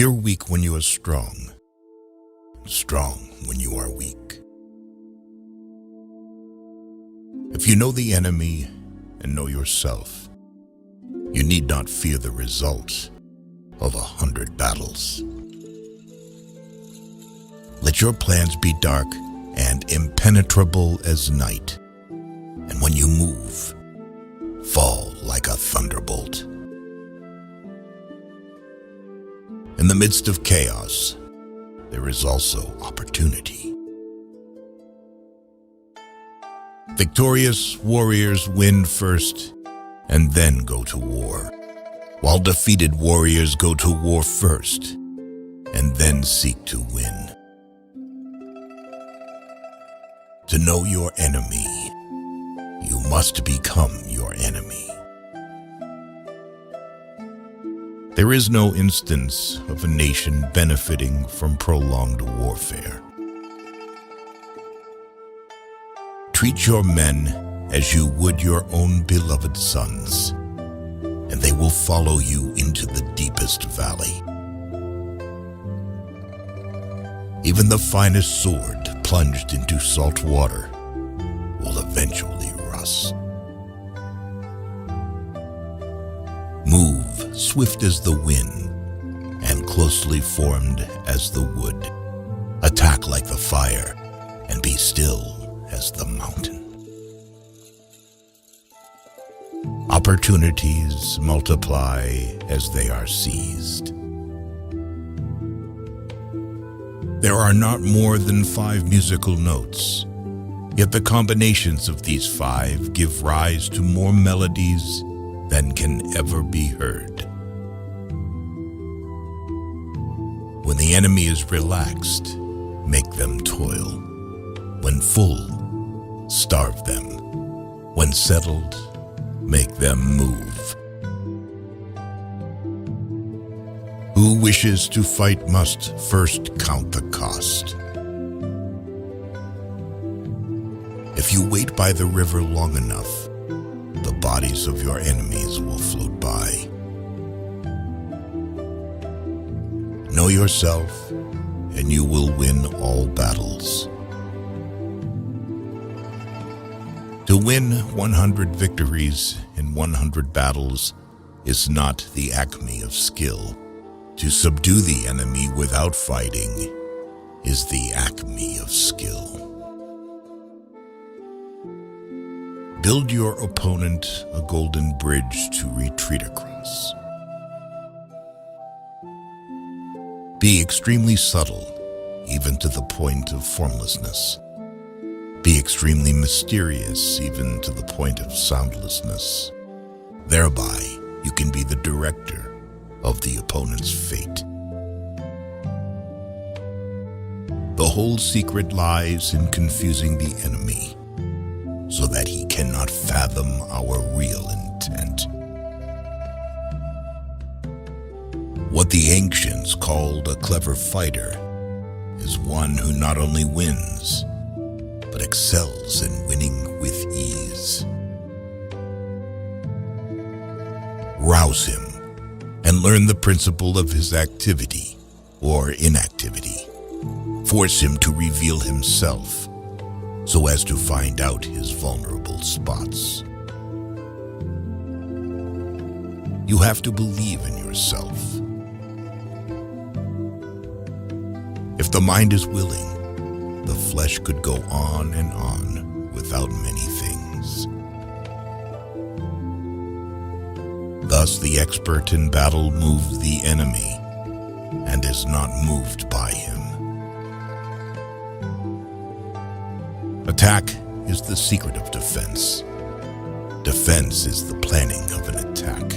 Appear weak when you are strong, strong when you are weak. If you know the enemy and know yourself, you need not fear the result of 100 battles. Let your plans be dark and impenetrable as night, and when you move, fall like a thunderbolt. In the midst of chaos, there is also opportunity. Victorious warriors win first and then go to war, while defeated warriors go to war first and then seek to win. To know your enemy, you must become your enemy. There is no instance of a nation benefiting from prolonged warfare. Treat your men as you would your own beloved sons, and they will follow you into the deepest valley. Even the finest sword plunged into salt water will eventually rust. Move swift as the wind and closely formed as the wood. Attack like the fire and be still as the mountain. Opportunities multiply as they are seized. There are not more than 5 musical notes, yet the combinations of these 5 give rise to more melodies than can ever be heard. When the enemy is relaxed, make them toil. When full, starve them. When settled, make them move. Who wishes to fight must first count the cost. If you wait by the river long enough, the bodies of your enemies will float by. Know yourself, and you will win all battles. To win 100 victories in 100 battles is not the acme of skill. To subdue the enemy without fighting is the acme of skill. Build your opponent a golden bridge to retreat across. Be extremely subtle, even to the point of formlessness. Be extremely mysterious, even to the point of soundlessness. Thereby, you can be the director of the opponent's fate. The whole secret lies in confusing the enemy, so that he cannot fathom our real intent. What the ancients called a clever fighter is one who not only wins, but excels in winning with ease. Rouse him and learn the principle of his activity or inactivity. Force him to reveal himself so as to find out his vulnerable spots. You have to believe in yourself. If the mind is willing, the flesh could go on and on without many things. Thus, the expert in battle moves the enemy and is not moved by him. Attack is the secret of defense. Defense is the planning of an attack.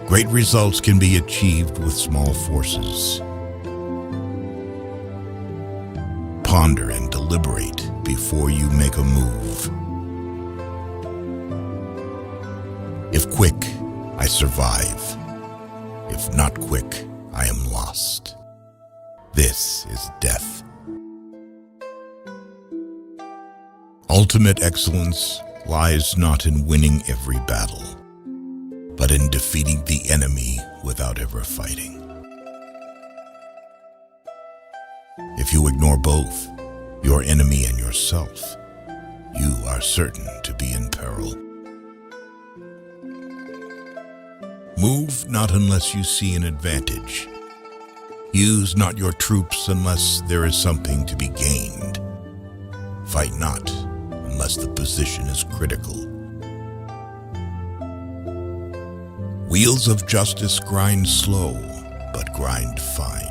Great results can be achieved with small forces. Ponder and deliberate before you make a move. If quick, I survive. If not quick, I am lost. This is death. Ultimate excellence lies not in winning every battle, but but in defeating the enemy without ever fighting. If you ignore both, your enemy and yourself, you are certain to be in peril. Move not unless you see an advantage. Use not your troops unless there is something to be gained. Fight not unless the position is critical. Wheels of justice grind slow, but grind fine.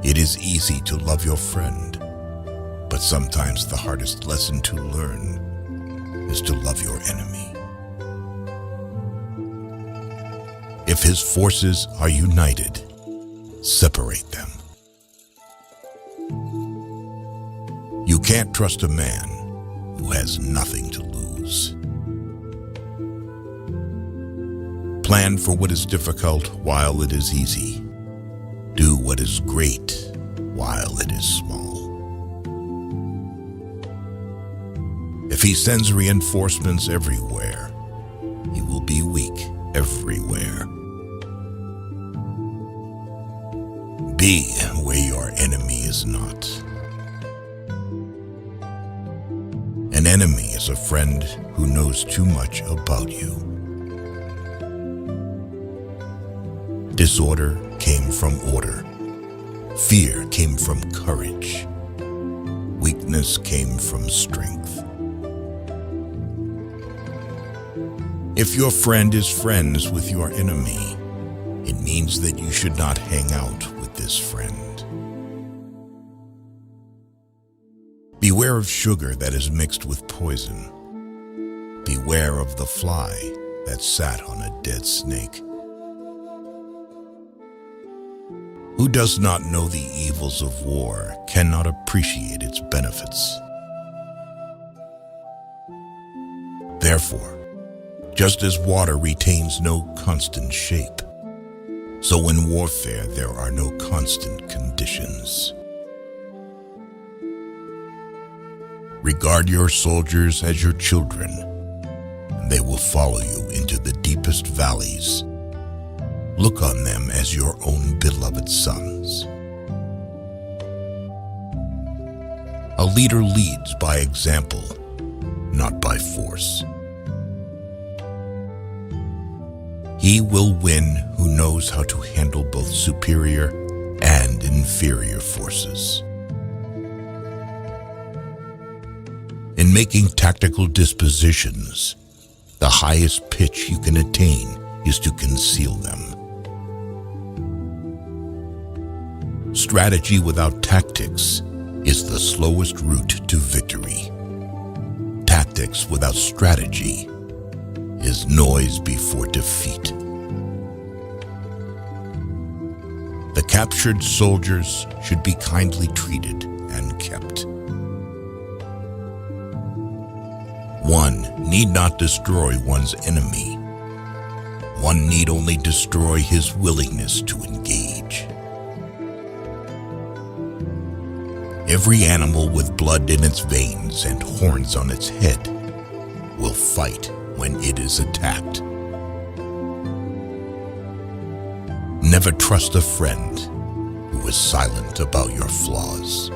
It is easy to love your friend, but sometimes the hardest lesson to learn is to love your enemy. If his forces are united, separate them. You can't trust a man who has nothing to lose. Plan for what is difficult while it is easy. Do what is great while it is small. If he sends reinforcements everywhere, he will be weak everywhere. Be where your enemy is not. An enemy is a friend who knows too much about you. Disorder came from order. Fear came from courage. Weakness came from strength. If your friend is friends with your enemy, it means that you should not hang out with this friend. Beware of sugar that is mixed with poison. Beware of the fly that sat on a dead snake. Who does not know the evils of war cannot appreciate its benefits. Therefore, just as water retains no constant shape, so in warfare there are no constant conditions. Regard your soldiers as your children, and they will follow you into the deepest valleys. Look on them as your own beloved sons. A leader leads by example, not by force. He will win who knows how to handle both superior and inferior forces. In making tactical dispositions, the highest pitch you can attain is to conceal them. Strategy without tactics is the slowest route to victory. Tactics without strategy is noise before defeat. The captured soldiers should be kindly treated and kept. One need not destroy one's enemy. One need only destroy his willingness to engage. Every animal with blood in its veins and horns on its head will fight when it is attacked. Never trust a friend who is silent about your flaws.